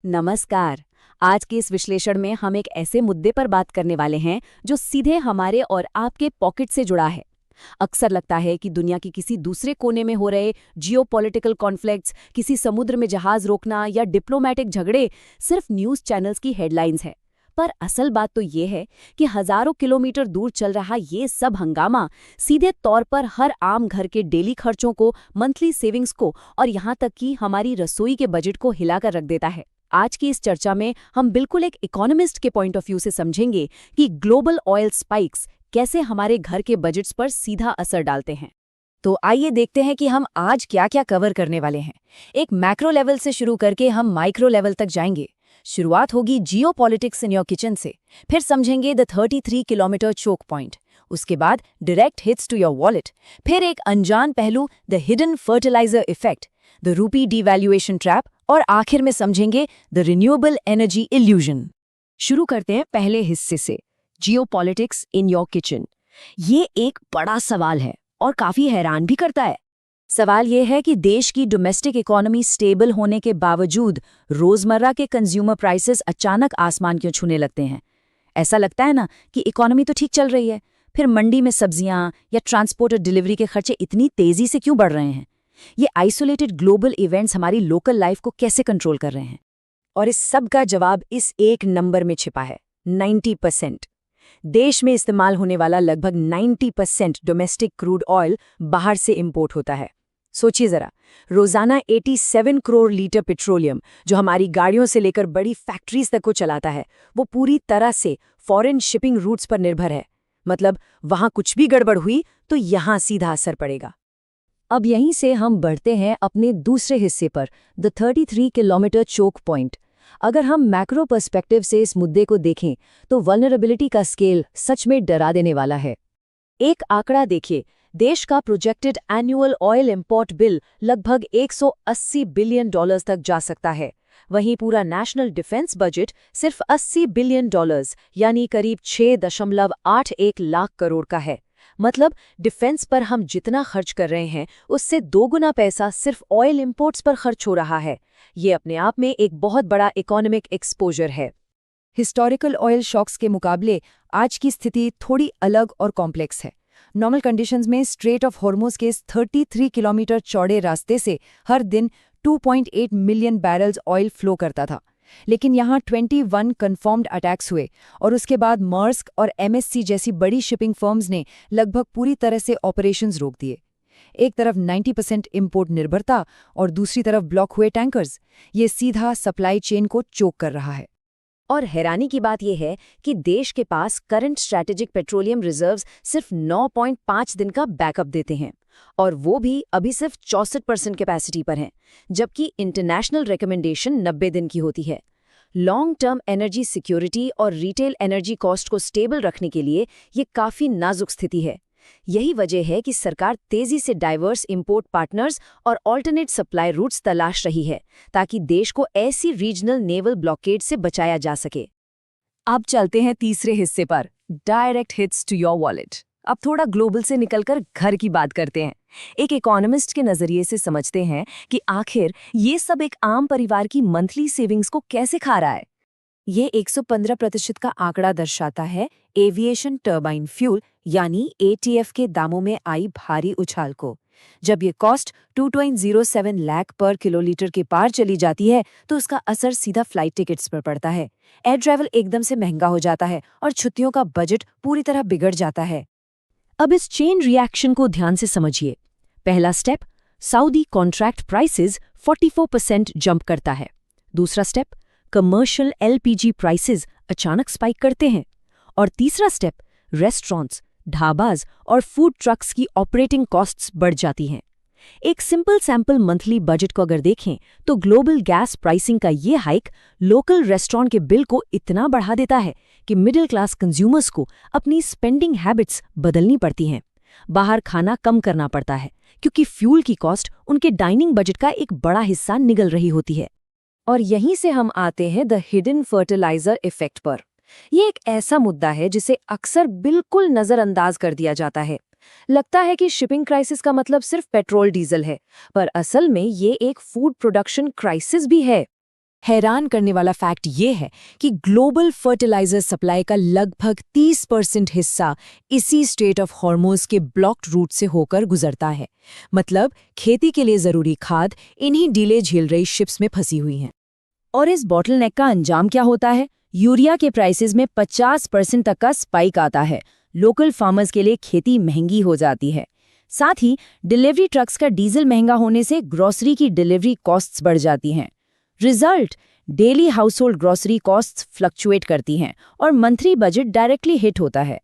नमस्कार। आज के इस विश्लेषण में हम एक ऐसे मुद्दे पर बात करने वाले हैं जो सीधे हमारे और आपके पॉकेट से जुड़ा है। अक्सर लगता है कि दुनिया के किसी दूसरे कोने में हो रहे जियोपॉलिटिकल कॉन्फ्लिक्ट्स, किसी समुद्र में जहाज रोकना या डिप्लोमैटिक झगड़े सिर्फ न्यूज़ चैनल्स की हेडलाइंस है। पर असल बात तो ये है कि हजारों किलोमीटर दूर चल रहा ये सब हंगामा सीधे तौर पर हर आम घर के डेली खर्चों को, मंथली सेविंग्स को और यहाँ तक कि हमारी रसोई के बजट को हिलाकर रख देता है। आज की इस चर्चा में हम बिल्कुल एक इकोनॉमिस्ट के पॉइंट ऑफ व्यू से समझेंगे कि ग्लोबल ऑयल स्पाइक्स कैसे हमारे घर के बजट्स पर सीधा असर डालते हैं। तो आइए देखते हैं कि हम आज क्या क्या कवर करने वाले हैं। एक मैक्रो लेवल से शुरू करके हम माइक्रो लेवल तक जाएंगे। शुरुआत होगी जियोपॉलिटिक्स इन योर किचन से, फिर समझेंगे द 33 किलोमीटर चोक पॉइंट, उसके बाद direct hits to your wallet, फिर एक अनजान पहलू the hidden fertiliser effect, the rupee devaluation trap और आखिर में समझेंगे द रिन्यूएबल एनर्जी इल्यूजन। शुरू करते हैं पहले हिस्से से, जियोपॉलिटिक्स इन योर किचन। ये एक बड़ा सवाल है और काफी हैरान भी करता है। सवाल ये है कि देश की डोमेस्टिक इकोनॉमी स्टेबल होने के बावजूद रोजमर्रा के कंज्यूमर प्राइसेस अचानक आसमान क्यों छूने लगते हैं। ऐसा लगता है ना कि इकोनॉमी तो ठीक चल रही है, फिर मंडी में सब्जियां या ट्रांसपोर्ट और डिलीवरी के खर्चे इतनी तेजी से क्यों बढ़ रहे हैं। ये आइसोलेटेड ग्लोबल इवेंट्स हमारी लोकल लाइफ को कैसे कंट्रोल कर रहे हैं? और इस सब का जवाब इस एक नंबर में छिपा है, 90%। देश में इस्तेमाल होने वाला लगभग 90% डोमेस्टिक क्रूड ऑयल बाहर से इंपोर्ट होता है। सोचिए जरा, रोजाना 87 करोड़ लीटर पेट्रोलियम जो हमारी गाड़ियों से लेकर बड़ी फैक्ट्रीज तक को चलाता है, वो पूरी तरह से फॉरेन शिपिंग रूट्स पर निर्भर है। मतलब वहां कुछ भी गड़बड़ हुई तो यहां सीधा असर पड़ेगा। अब यहीं से हम बढ़ते हैं अपने दूसरे हिस्से पर, द 33 किलोमीटर चोक पॉइंट। अगर हम मैक्रो पर्सपेक्टिव से इस मुद्दे को देखें तो वल्नरेबिलिटी का स्केल सच में डरा देने वाला है। एक आंकड़ा देखिए, देश का projected annual oil import bill लगभग $180 बिलियन तक जा सकता है। वहीं पूरा नेशनल डिफेंस बजट सिर्फ $80 बिलियन यानी करीब 6.81 लाख करोड़ का है। मतलब डिफेंस पर हम जितना खर्च कर रहे हैं उससे 2 गुना पैसा सिर्फ ऑयल इंपोर्ट्स पर खर्च हो रहा है। ये अपने आप में एक बहुत बड़ा इकोनॉमिक एक्सपोजर है। हिस्टोरिकल ऑयल शॉक्स के मुकाबले आज की स्थिति थोड़ी अलग और कॉम्प्लेक्स है। नॉर्मल कंडीशंस में स्ट्रेट ऑफ हॉर्मुज़ के इस 33 किलोमीटर चौड़े रास्ते से हर दिन 2.8 मिलियन बैरल्स ऑयल फ्लो करता था। लेकिन यहाँ 21 कन्फर्म्ड अटैक्स हुए और उसके बाद मर्स्क और एमएससी जैसी बड़ी शिपिंग फर्म्स ने लगभग पूरी तरह से ऑपरेशंस रोक दिए। एक तरफ 90% इंपोर्ट निर्भरता और दूसरी तरफ ब्लॉक हुए टैंकर्स, ये सीधा सप्लाई चेन को चोक कर रहा है। और हैरानी की बात यह है कि देश के पास करंट स्ट्रैटेजिक पेट्रोलियम रिजर्व्स सिर्फ 9.5 दिन का बैकअप देते हैं, और वो भी अभी सिर्फ 64% कैपेसिटी पर हैं, जबकि इंटरनेशनल रिकमेंडेशन 90 दिन की होती है। लॉन्ग टर्म एनर्जी सिक्योरिटी और रिटेल एनर्जी कॉस्ट को स्टेबल रखने के लिए ये काफ़ी नाजुक स्थिति है। यही वजह है कि सरकार तेजी से डाइवर्स इंपोर्ट पार्टनर्स और ऑल्टरनेट सप्लाई रूट्स तलाश रही है, ताकि देश को ऐसी रीजनल नेवल ब्लॉकेड से बचाया जा सके। अब चलते हैं तीसरे हिस्से पर, direct hits to your wallet. अब थोड़ा ग्लोबल से निकलकर घर की बात करते हैं। एक इकोनॉमिस्ट के नजरिए से समझते हैं कि आखिर ये सब एक आम परिवार की मंथली सेविंग्स को कैसे खा रहा है। ये 115% का आंकड़ा दर्शाता है एविएशन टर्बाइन फ्यूल यानी एटीएफ के दामों में आई भारी उछाल को। जब ये कॉस्ट 2.07 लाख पर किलोलीटर के पार चली जाती है तो उसका असर सीधा फ्लाइट टिकट्स पर पड़ता है। एयर ट्रैवल एकदम से महंगा हो जाता है और छुट्टियों का बजट पूरी तरह बिगड़ जाता है। अब इस चेन रिएक्शन को ध्यान से समझिए। पहला step, Saudi contract prices 44% jump करता है। दूसरा स्टेप, कमर्शियल एलपीजी प्राइसेस अचानक स्पाइक करते हैं। और तीसरा स्टेप, रेस्टोरेंट्स, ढाबाज और फूड ट्रक्स की ऑपरेटिंग कॉस्ट्स बढ़ जाती हैं। एक सिंपल सैंपल मंथली बजट को अगर देखें तो ग्लोबल गैस प्राइसिंग का ये हाइक लोकल रेस्टोरेंट के बिल को इतना बढ़ा देता है कि मिडिल क्लास कंज्यूमर्स को अपनी स्पेंडिंग हैबिट्स बदलनी पड़ती हैं। बाहर खाना कम करना पड़ता है क्योंकि फ्यूल की कॉस्ट उनके डाइनिंग बजट का एक बड़ा हिस्सा निगल रही होती है। और यहीं से हम आते हैं द हिडन फर्टिलाइजर इफेक्ट पर। ये एक ऐसा मुद्दा है जिसे अक्सर बिल्कुल नजरअंदाज कर दिया जाता है। लगता है कि शिपिंग क्राइसिस का मतलब सिर्फ पेट्रोल डीजल है, पर असल में ये एक फूड प्रोडक्शन क्राइसिस भी है। हैरान करने वाला फैक्ट ये है कि ग्लोबल फर्टिलाइजर सप्लाई का लगभग 30% हिस्सा इसी स्ट्रेट ऑफ हॉर्मोज के ब्लॉक्ड रूट से होकर गुजरता है। मतलब खेती के लिए जरूरी खाद इन्हीं डीले झेल रही शिप्स में फंसी हुई हैं। और इस बॉटलनेक का अंजाम क्या होता है? यूरिया के प्राइसेस में 50% तक का स्पाइक आता है। लोकल फार्मर्स के लिए खेती महंगी हो जाती है। साथ ही डिलीवरी ट्रक्स का डीजल महंगा होने से ग्रोसरी की डिलीवरी कॉस्ट्स बढ़ जाती हैं। Result, daily household grocery costs fluctuate करती हैं और मंथली बजट डायरेक्टली हिट होता है।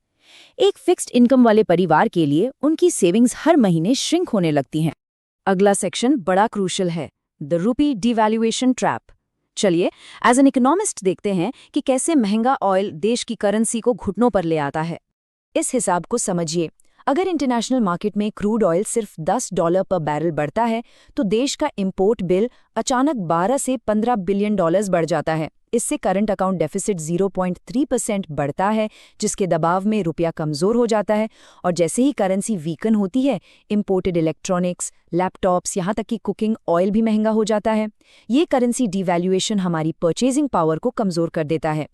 एक फिक्स्ड इनकम वाले परिवार के लिए उनकी सेविंग्स हर महीने श्रिंक होने लगती हैं। अगला सेक्शन बड़ा क्रूशल है, द रूपी डिवैल्यूएशन ट्रैप। चलिए एज एन इकोनॉमिस्ट देखते हैं कि कैसे महंगा ऑयल देश की करेंसी को घुटनों पर ले आता है। इस हिसाब को समझिए, अगर इंटरनेशनल मार्केट में क्रूड ऑयल सिर्फ $10 पर बैरल बढ़ता है तो देश का इंपोर्ट बिल अचानक 12 से 15 बिलियन डॉलर्स बढ़ जाता है। इससे करंट अकाउंट डेफिसिट 0.3% बढ़ता है, जिसके दबाव में रुपया कमज़ोर हो जाता है। और जैसे ही करेंसी वीकन होती है, इंपोर्टेड इलेक्ट्रॉनिक्स, लैपटॉप्स, यहाँ तक कि कुकिंग ऑयल भी महंगा हो जाता है। ये करेंसी डिवैल्यूएशन हमारी परचेजिंग पावर को कमज़ोर कर देता है।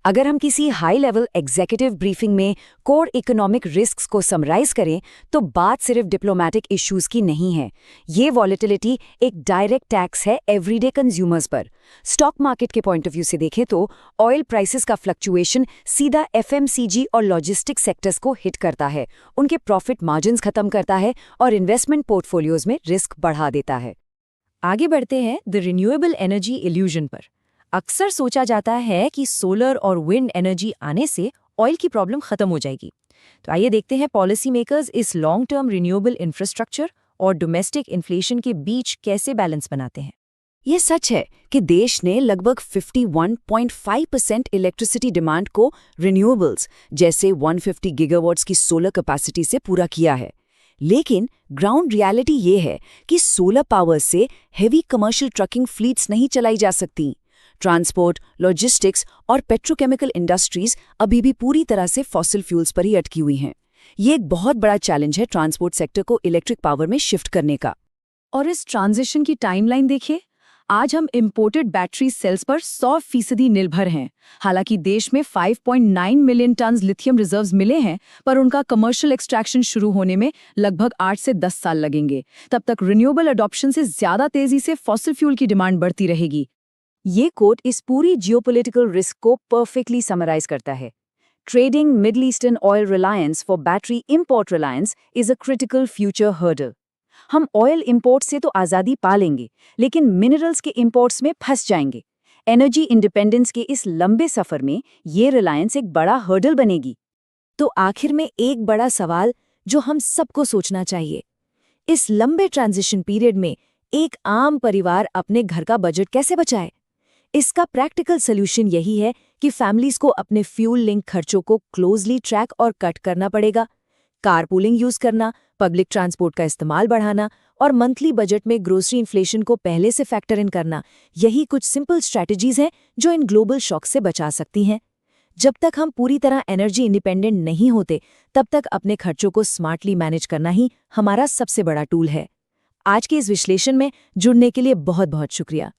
अगर हम किसी हाई लेवल एग्जीक्यूटिव ब्रीफिंग में कोर इकोनॉमिक रिस्क्स को समराइज करें तो बात सिर्फ डिप्लोमैटिक इश्यूज की नहीं है। ये वॉलेटिलिटी एक डायरेक्ट टैक्स है एवरीडे कंज्यूमर्स पर। स्टॉक मार्केट के पॉइंट ऑफ व्यू से देखें तो ऑयल प्राइसेस का फ्लक्चुएशन सीधा एफएमसीजी और लॉजिस्टिक सेक्टर्स को हिट करता है, उनके प्रॉफिट मार्जिन्स खत्म करता है और इन्वेस्टमेंट पोर्टफोलियोज में रिस्क बढ़ा देता है। आगे बढ़ते हैं द रिन्यूएबल एनर्जी इल्यूजन पर। अक्सर सोचा जाता है कि सोलर और विंड एनर्जी आने से ऑयल की प्रॉब्लम खत्म हो जाएगी। तो आइए देखते हैं पॉलिसी मेकर्स इस लॉन्ग टर्म रिन्यूएबल इंफ्रास्ट्रक्चर और डोमेस्टिक इन्फ्लेशन के बीच कैसे बैलेंस बनाते हैं। ये सच है कि देश ने लगभग 51.5% इलेक्ट्रिसिटी डिमांड को रिन्यूएबल्स जैसे 150 गीगावाट्स की सोलर कैपेसिटी से पूरा किया है। लेकिन ग्राउंड रियलिटी ये है कि सोलर पावर से हेवी कमर्शियल ट्रकिंग फ्लीट्स नहीं चलाई जा सकती। ट्रांसपोर्ट, लॉजिस्टिक्स और पेट्रोकेमिकल इंडस्ट्रीज अभी भी पूरी तरह से फॉसिल फ्यूल्स पर ही अटकी हुई हैं। ये एक बहुत बड़ा चैलेंज है ट्रांसपोर्ट सेक्टर को इलेक्ट्रिक पावर में शिफ्ट करने का। और इस ट्रांजिशन की टाइमलाइन देखिए। आज हम इंपोर्टेड बैटरी सेल्स पर 100% निर्भर हैं। हालांकि देश में 5.9 मिलियन टन लिथियम रिजर्व्स मिले हैं, पर उनका कमर्शियल एक्सट्रैक्शन शुरू होने में लगभग 8 से 10 साल लगेंगे। तब तक रिन्यूएबल अडॉप्शन से ज्यादा तेजी से फॉसिल फ्यूल की डिमांड बढ़ती रहेगी। ये कोट इस पूरी जियोपॉलिटिकल रिस्क को परफेक्टली समराइज करता है। Trading middle eastern oil Reliance for battery import Reliance is a critical future hurdle. हम ऑयल इंपोर्ट से तो आज़ादी पा लेंगे, लेकिन मिनरल्स के इंपोर्ट्स में फंस जाएंगे। एनर्जी इंडिपेंडेंस के इस लंबे सफर में ये रिलायंस एक बड़ा हर्डल बनेगी। तो आखिर में एक बड़ा सवाल जो हम सबको सोचना चाहिए, इस लंबे ट्रांजिशन पीरियड में एक आम परिवार अपने घर का बजट कैसे बचाए? इसका प्रैक्टिकल सॉल्यूशन यही है कि फैमिलीज को अपने फ्यूल लिंक खर्चों को क्लोजली ट्रैक और कट करना पड़ेगा। कारपूलिंग यूज करना, पब्लिक ट्रांसपोर्ट का इस्तेमाल बढ़ाना और मंथली बजट में ग्रोसरी इन्फ्लेशन को पहले से फैक्टर इन करना, यही कुछ सिंपल स्ट्रैटेजीज हैं जो इन ग्लोबल शॉक से बचा सकती हैं। जब तक हम पूरी तरह एनर्जी इंडिपेंडेंट नहीं होते, तब तक अपने खर्चों को स्मार्टली मैनेज करना ही हमारा सबसे बड़ा टूल है। आज के इस विश्लेषण में जुड़ने के लिए बहुत बहुत शुक्रिया।